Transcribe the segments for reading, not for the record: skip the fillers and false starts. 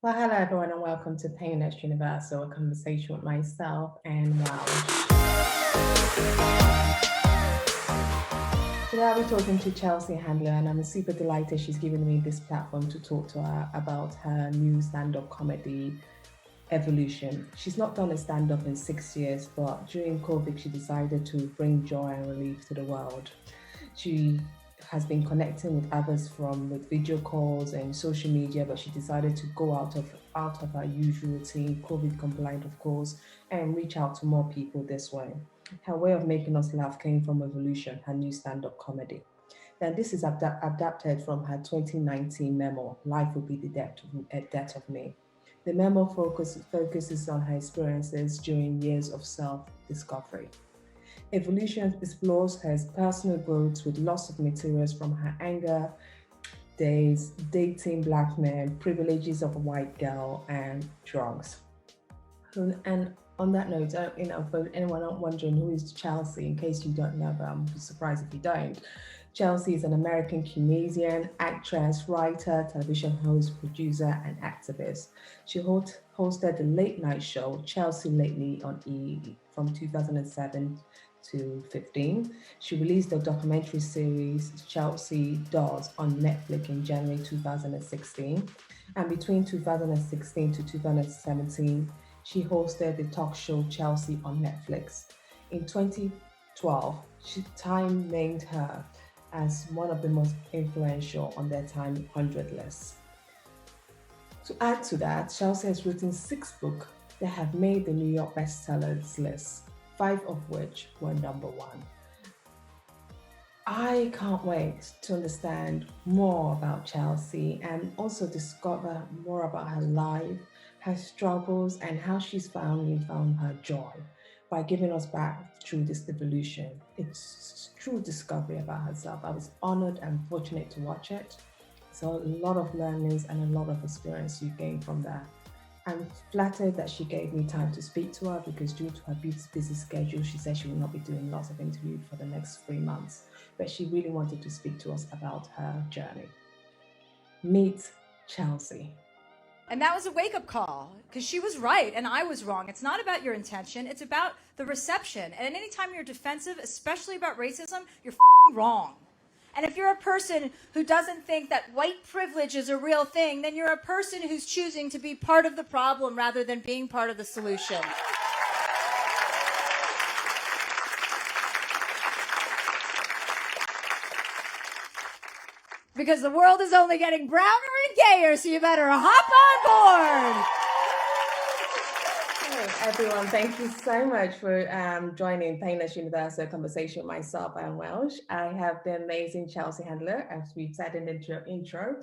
Well, hello everyone, and welcome to Painless Universal, a conversation with myself, Anne Welsh. Today I'll be talking to Chelsea Handler, and I'm super delighted she's given me this platform to talk to her about her new stand-up comedy, Evolution. She's not done a stand-up in 6 years, but during COVID, she decided to bring joy and relief to the world. She has been connecting with others from with video calls and social media, but she decided to go out of her usual routine, COVID compliant, of course, and reach out to more people this way. Her way of making us laugh came from Evolution, her new stand-up comedy. Now, this is adapted from her 2019 memoir, Life Will Be the Death of Me. The memoir focuses on her experiences during years of self discovery. Evolution explores her personal growth with lots of materials from her anger days, dating black men, privileges of a white girl, and drugs. And on that note, for anyone not wondering who is Chelsea, in case you don't know, but I'm surprised if you don't. Chelsea is an American comedian, actress, writer, television host, producer, and activist. She hosted the late night show Chelsea Lately on E! From 2007 to 15. She released the documentary series Chelsea Does on Netflix in January 2016. And between 2016 to 2017, she hosted the talk show Chelsea on Netflix. In 2012, Time named her as one of the most influential on their Time 100 list. To add to that, Chelsea has written 6 books that have made the New York bestsellers list, 5 of which were #1. I can't wait to understand more about Chelsea and also discover more about her life, her struggles, and how she's finally found her joy by giving us back through this evolution. It's true discovery about herself. I was honored and fortunate to watch it. So a lot of learnings and a lot of experience you gain from that. I'm flattered that she gave me time to speak to her because due to her busy schedule, she said she will not be doing lots of interviews for the next 3 months. But she really wanted to speak to us about her journey. Meet Chelsea. And that was a wake-up call because she was right and I was wrong. It's not about your intention. It's about the reception. And anytime you're defensive, especially about racism, you're wrong. And if you're a person who doesn't think that white privilege is a real thing, then you're a person who's choosing to be part of the problem rather than being part of the solution. Because the world is only getting browner and gayer, so you better hop on board. Hey, everyone, thank you so much for joining Painless Universal conversation with myself, Anne Welsh. I have the amazing Chelsea Handler, as we said in the intro.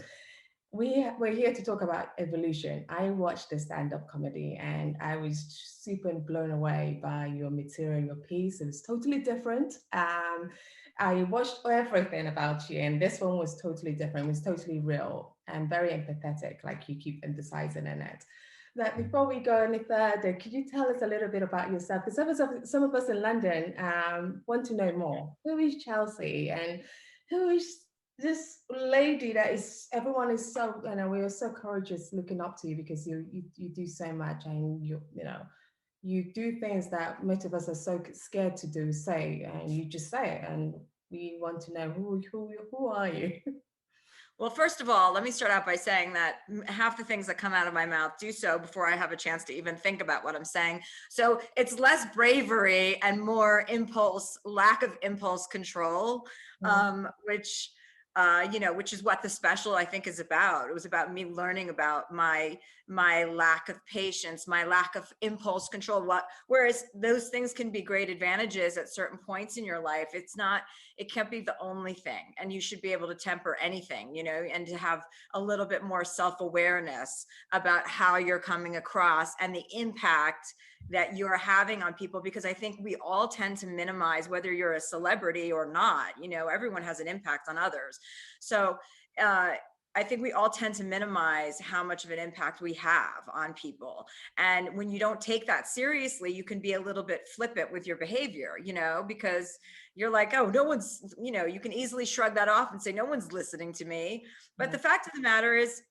We're here to talk about evolution. I watched the stand-up comedy and I was super blown away by your material, your piece. It was totally different. I watched everything about you, and this one was totally different. It was totally real and very empathetic, like you keep emphasizing in it. That before we go any further, could you tell us a little bit about yourself? Because some of us in London want to know more. Who is Chelsea, and who is this lady that is everyone is so we are so courageous looking up to you because you do so much, and you do things that most of us are so scared to do, say, and you just say it, and we want to know who are you? Well, first of all, let me start out by saying that half the things that come out of my mouth do so before I have a chance to even think about what I'm saying. So it's less bravery and more impulse, lack of impulse control, which which is what the special I think is about. It was about me learning about my lack of patience, my lack of impulse control. Whereas those things can be great advantages at certain points in your life, it can't be the only thing. And you should be able to temper anything, and to have a little bit more self-awareness about how you're coming across and the impact that you're having on people, because I think we all tend to minimize whether you're a celebrity or not. Everyone has an impact on others. So I think we all tend to minimize how much of an impact we have on people. And when you don't take that seriously, you can be a little bit flippant with your behavior, because you're like, oh, no one's, you can easily shrug that off and say, no one's listening to me. But the fact of the matter is,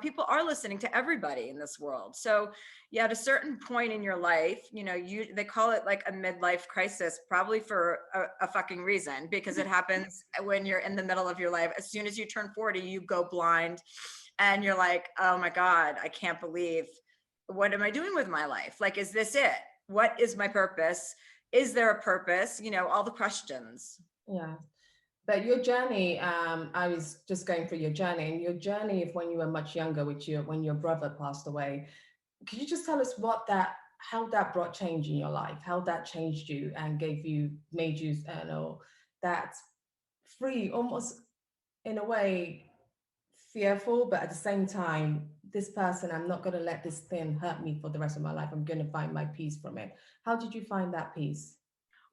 people are listening to everybody in this world. So yeah, at a certain point in your life, they call it like a midlife crisis, probably for a fucking reason, because it happens when you're in the middle of your life. As soon as you turn 40, you go blind and you're like, oh my God, I can't believe, what am I doing with my life? Like, is this it? What is my purpose? Is there a purpose? All the questions. Yeah. But your journey, I was just going through your journey, and your journey of when you were much younger, when your brother passed away. Could you just tell us how that brought change in your life, how that changed you and made you, that free, almost in a way fearful, but at the same time, this person, I'm not going to let this thing hurt me for the rest of my life. I'm going to find my peace from it. How did you find that peace?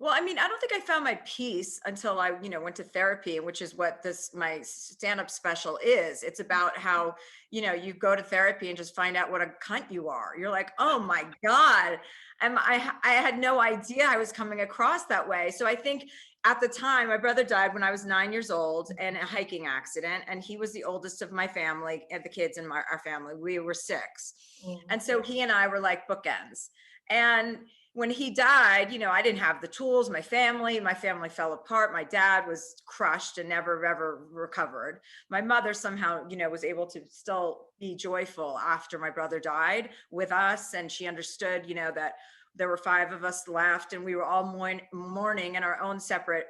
Well, I mean, I don't think I found my peace until I, went to therapy, which is what my stand-up special is. It's about how, you go to therapy and just find out what a cunt you are. You're like, oh my God. And I had no idea I was coming across that way. So I think at the time, my brother died when I was 9 years old in a hiking accident. And he was the oldest of my family, and the kids in our family. We were 6. And so he and I were like bookends. And when he died, I didn't have the tools. My family fell apart. My dad was crushed and never ever recovered. My mother somehow, was able to still be joyful after my brother died with us. And she understood, that there were 5 of us left and we were all mourning in our own separate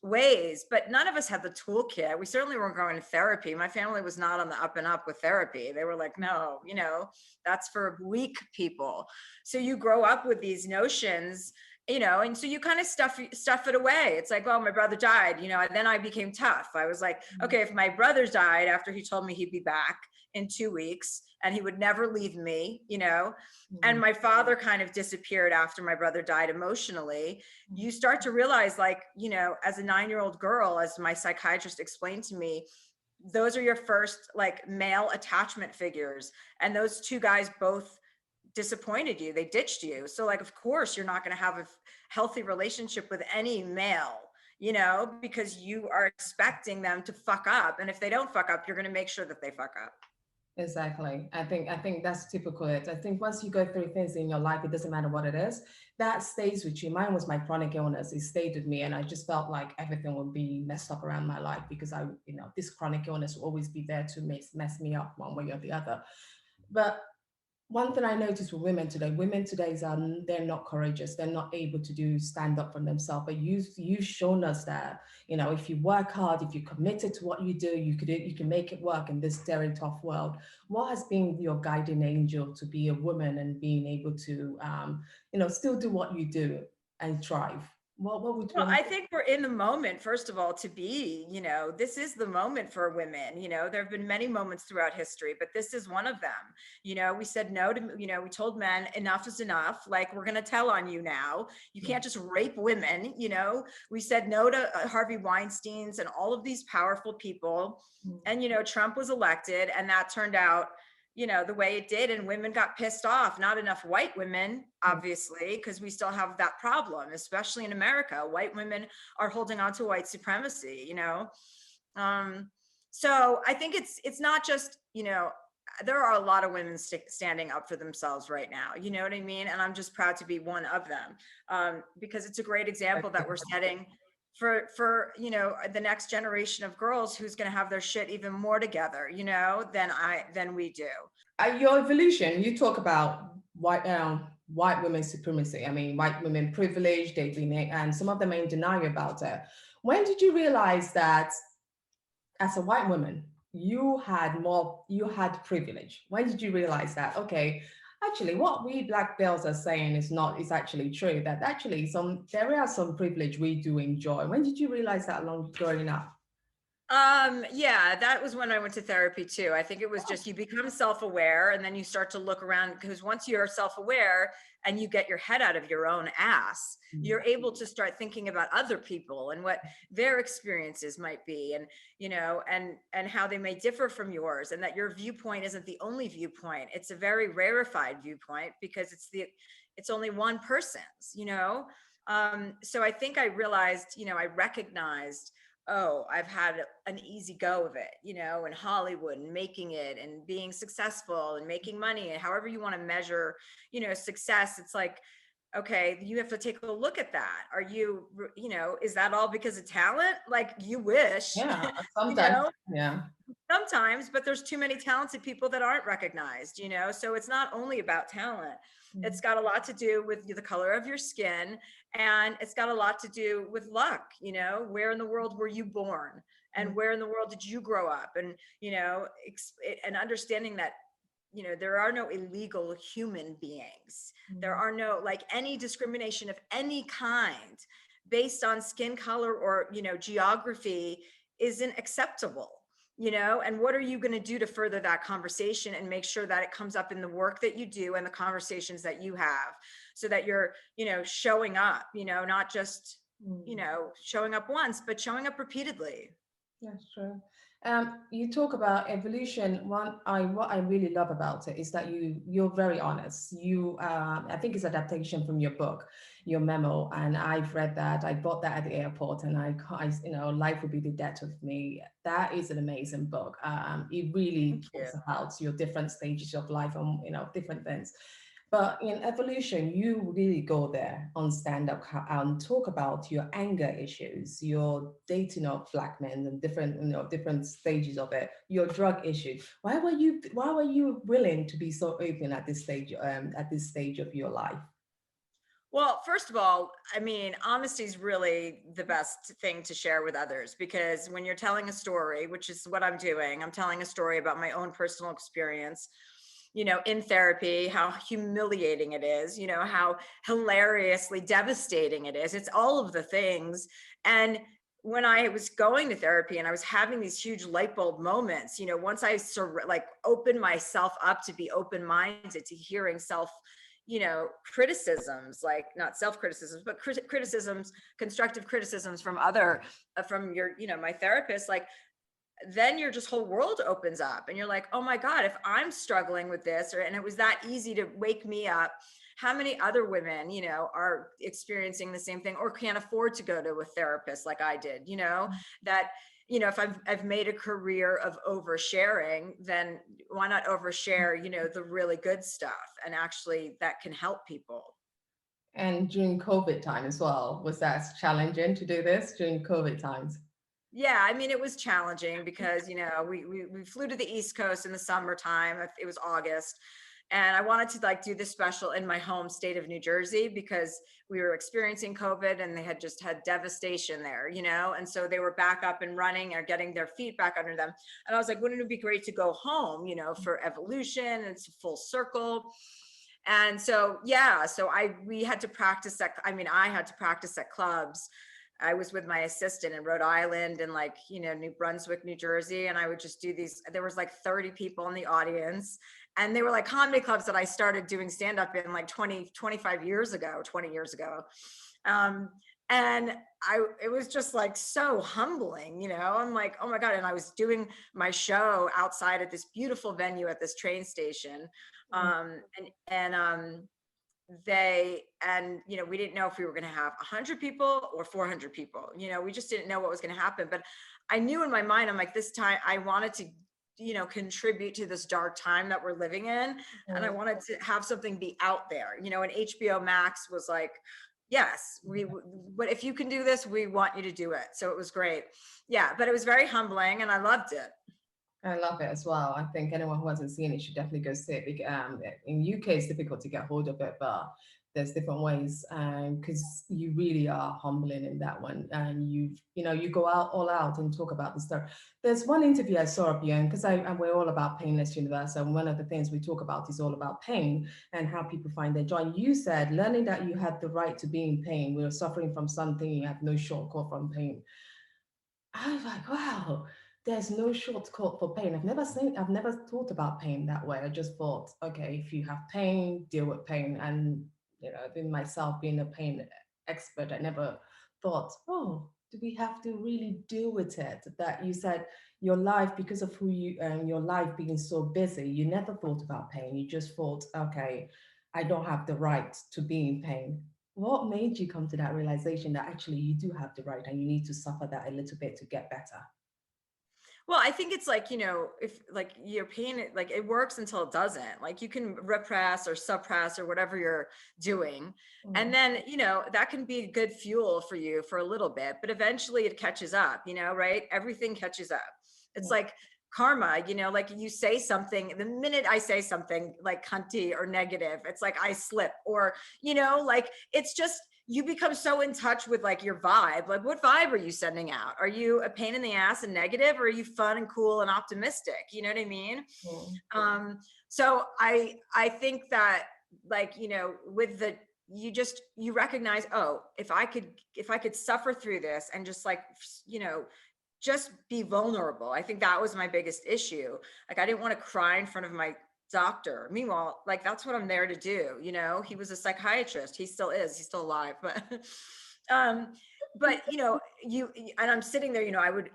ways, but none of us had the toolkit. We certainly weren't going to therapy. My family was not on the up and up with therapy. They were like, no, that's for weak people. So you grow up with these notions, and so you kind of stuff it away. It's like, well, my brother died, and then I became tough. I was like, okay, if my brother died after he told me he'd be back in 2 weeks and he would never leave me, and my father kind of disappeared after my brother died emotionally, you start to realize, like, as a 9-year-old girl, as my psychiatrist explained to me, those are your first like male attachment figures. And those 2 guys both disappointed you. They ditched you. So like, of course, you're not going to have a healthy relationship with any male, because you are expecting them to fuck up. And if they don't fuck up, you're going to make sure that they fuck up. Exactly. I think that's typical. I think once you go through things in your life, it doesn't matter what it is, that stays with you. Mine was my chronic illness. It stayed with me, and I just felt like everything would be messed up around my life because this chronic illness will always be there to mess me up one way or the other. But one thing I noticed with women today they're not courageous. They're not able to stand up for themselves. But you've shown us that, if you work hard, if you're committed to what you do, you can make it work in this very tough world. What has been your guiding angel to be a woman and being able to, still do what you do and thrive? Well, I think we're in the moment, first of all, to be, this is the moment for women. There have been many moments throughout history, but this is one of them. We said no to, we told men enough is enough. Like, we're going to tell on you now. You can't just rape women. We said no to Harvey Weinstein's and all of these powerful people. And, Trump was elected, and that turned out, the way it did, and women got pissed off. Not enough white women, obviously, because we still have that problem, especially in America. White women are holding on to white supremacy, so I think it's not just, there are a lot of women standing up for themselves right now. You know what I mean? And I'm just proud to be one of them, because it's a great example that we're setting for the next generation of girls who's going to have their shit even more together, than we do. Your evolution, you talk about white women's supremacy. I mean, white women privilege, and some of them are in denial about it. When did you realize that as a white woman, you had privilege? When did you realize that, okay, actually what we Black girls are saying is actually true, that actually there are some privilege we do enjoy? When did you realize that along growing up? Yeah, that was when I went to therapy too. I think it was just, you become self-aware, and then you start to look around, because once you're self-aware and you get your head out of your own ass, you're able to start thinking about other people and what their experiences might be, and and how they may differ from yours, and that your viewpoint isn't the only viewpoint. It's a very rarefied viewpoint because it's only one person's, So I think I realized, I recognized, oh, I've had an easy go of it, in Hollywood and making it and being successful and making money and however you want to measure, success. It's like, okay, you have to take a look at that. Are you, is that all because of talent? Like you wish, Yeah, you sometimes. know, Yeah. sometimes, but there's too many talented people that aren't recognized, so it's not only about talent. It's got a lot to do with the color of your skin, and it's got a lot to do with luck. Where in the world were you born, and where in the world did you grow up, and and understanding that there are no illegal human beings. There are no, like, any discrimination of any kind based on skin color or geography isn't acceptable. And what are you going to do to further that conversation and make sure that it comes up in the work that you do and the conversations that you have, so that you're showing up, not just showing up once, but showing up repeatedly. That's true. You talk about evolution. What I really love about it is that you're very honest. I think it's adaptation from your book, your memo, and I've read that. I bought that at the airport, and Life Will Be the Death of Me. That is an amazing book. It really Thank you. talks about your different stages of life and different things. But in evolution, you really go there on stand up and talk about your anger issues, your dating of black men and different stages of it, your drug issue. Why were you willing to be so open at this stage of your life? Well, first of all, I mean, honesty is really the best thing to share with others, because when you're telling a story, which is what I'm doing, I'm telling a story about my own personal experience, in therapy, how humiliating it is, how hilariously devastating it is. It's all of the things. And when I was going to therapy and I was having these huge light bulb moments, once I opened myself up to be open-minded to hearing criticisms, like not self-criticisms, but criticisms, constructive criticisms from from your, my therapist, like, then your just whole world opens up and you're like, oh my God, if I'm struggling with this, and it was that easy to wake me up, how many other women, are experiencing the same thing or can't afford to go to a therapist like I did, that, if I've made a career of oversharing, then why not overshare, the really good stuff, and actually that can help people. And during COVID time as well, was that challenging to do this during COVID times? Yeah, I mean, it was challenging because, we flew to the East Coast in the summertime. It was August. And I wanted to do this special in my home state of New Jersey because we were experiencing COVID and they had just had devastation there, and so they were back up and running or getting their feet back under them. And I was like, wouldn't it be great to go home, for evolution? It's a full circle. And so, yeah, so we had to practice that. I mean, I had to practice at clubs. I was with my assistant in Rhode Island and New Brunswick, New Jersey. And I would just do these, there was 30 people in the audience, and they were like comedy clubs that I started doing stand-up in 20 years ago. And it was just so humbling, I'm like, oh my God. And I was doing my show outside at this beautiful venue at this train station. We didn't know if we were going to have 100 people or 400 people. We just didn't know what was going to happen. But I knew in my mind, I'm like, this time I wanted to contribute to this dark time that we're living in, and I wanted to have something be out there, and HBO Max was like, yes, but if you can do this, we want you to do it. So it was great. Yeah, but it was very humbling and I loved it. I love it as well. I think anyone who hasn't seen it should definitely go see it. In UK, it's difficult to get hold of it, but there's different ways, because you really are humbling in that one, and you go out all out and talk about the stuff. There's one interview I saw of you, and because we're all about Painless Universal, and one of the things we talk about is all about pain and how people find their joy. You said learning that you had the right to be in pain. We are suffering from something, you have no shortcut from pain. I was like, wow, there's no shortcut for pain. I've never thought about pain that way. I just thought, okay, if you have pain, deal with pain. And in myself being a pain expert, I never thought, oh, do we have to really deal with it? That you said your life, because of who you your life being so busy, you never thought about pain. You just thought, okay, I don't have the right to be in pain. What made you come to that realization that actually you do have the right and you need to suffer that a little bit to get better? Well, I think it's like, if like your pain, like it works until it doesn't. Like you can repress or suppress or whatever you're doing. And Mm, then, that can be good fuel for you for a little bit, but eventually it catches up, right? Everything catches up. It's mm, like karma, like you say something, the minute I say something like cunty or negative, it's like I slip or, like it's just, you become so in touch with like your vibe. Like what vibe are you sending out? Are you a pain in the ass and negative, or are you fun and cool and optimistic? You know what I mean? mm, So I think that, like, with the, you recognize, oh, if I could suffer through this and just like, you know just be vulnerable. I think that was my biggest issue. Like I didn't want to cry in front of my doctor. Meanwhile, like that's what I'm there to do. He was a psychiatrist. He still is. He's still alive, but um you and I'm sitting there,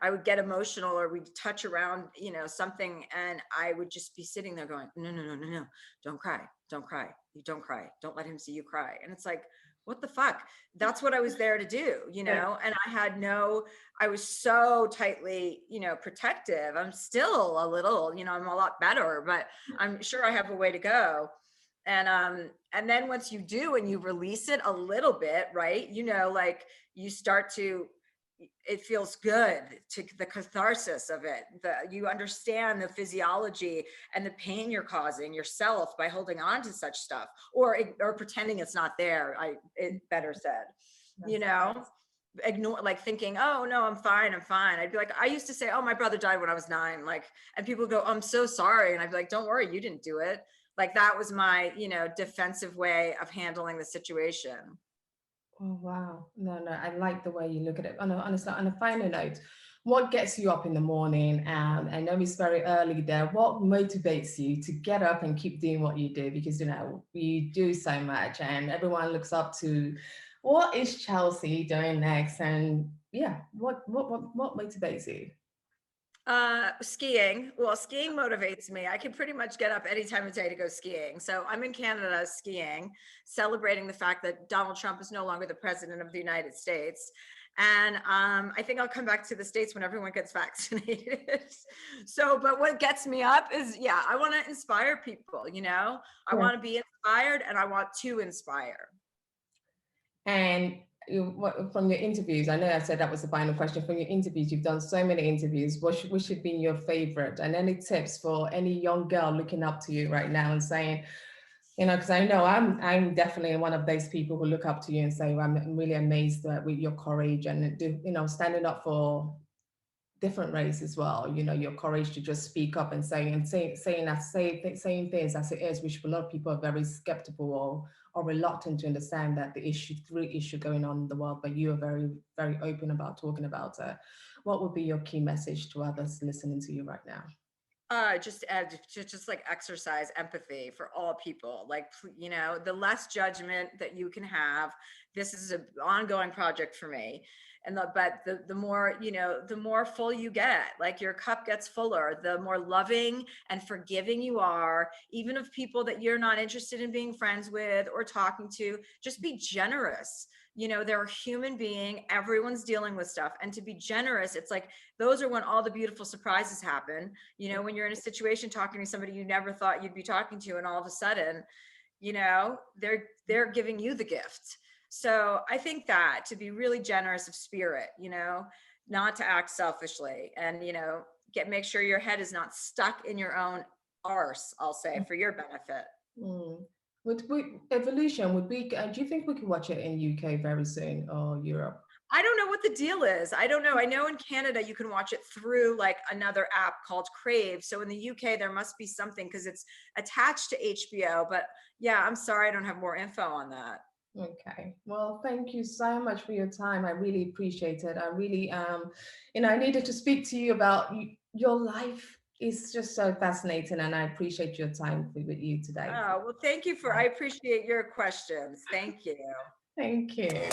I would get emotional, or we'd touch around, something, and I would just be sitting there going, no, no, no, no, no, don't cry, don't cry, you don't cry, don't let him see you cry. And it's like, what the fuck? That's what I was there to do, yeah. and I was so tightly, protective. I'm still a little, I'm a lot better, but I'm sure I have a way to go. And then once you do and you release it a little bit, right, like you start to, it feels good, to the catharsis of it. You understand the physiology and the pain you're causing yourself by holding on to such stuff, or pretending it's not there. It better said, you That's know, ignore, like thinking, oh no, I'm fine, I'm fine. I'd be like, I used to say, oh, my brother died when I was 9, like, and people go, I'm so sorry, and I'd be like, don't worry, you didn't do it. Like that was my, defensive way of handling the situation. Oh wow. No, no, I like the way you look at it. On a final note, what gets you up in the morning? And I know it's very early there. What motivates you to get up and keep doing what you do? Because you do so much and everyone looks up to what is Chelsea doing next? And yeah, what motivates you? Skiing. Well, skiing motivates me. I can pretty much get up any time of day to go skiing. So I'm in Canada skiing, celebrating the fact that Donald Trump is no longer the president of the United States. And I think I'll come back to the States when everyone gets vaccinated. So, but what gets me up is, yeah, I want to inspire people, I Yeah. want to be inspired, and I want to inspire. And from your interviews, I know I said that was the final question. From your interviews, you've done so many interviews. What should be your favorite? And any tips for any young girl looking up to you right now and saying, because I know I'm definitely one of those people who look up to you and say, well, I'm really amazed with your courage and standing up for different race as well. Your courage to just speak up and saying things as it is, which a lot of people are very skeptical or reluctant to understand that the real issue going on in the world. But you are very, very open about talking about it. What would be your key message to others listening to you right now? Just like exercise empathy for all people. Like, the less judgment that you can have. This is an ongoing project for me. But the more, the more full you get, like your cup gets fuller, the more loving and forgiving you are, even of people that you're not interested in being friends with or talking to. Just be generous. They're a human being. Everyone's dealing with stuff. And to be generous, it's like, those are when all the beautiful surprises happen. When you're in a situation talking to somebody you never thought you'd be talking to, and all of a sudden, they're giving you the gift. So I think that to be really generous of spirit, not to act selfishly, and, make sure your head is not stuck in your own arse, I'll say, for your benefit. Mm. Evolution, do you think we can watch it in UK very soon or Europe? I don't know what the deal is. I don't know. I know in Canada you can watch it through like another app called Crave. So in the UK there must be something because it's attached to HBO. But yeah, I'm sorry, I don't have more info on that. Okay. Well, thank you so much for your time. I really appreciate it. I really, I needed to speak to you about your life. It's just so fascinating, and I appreciate your time with you today. Oh, well, thank you I appreciate your questions. Thank you. Thank you.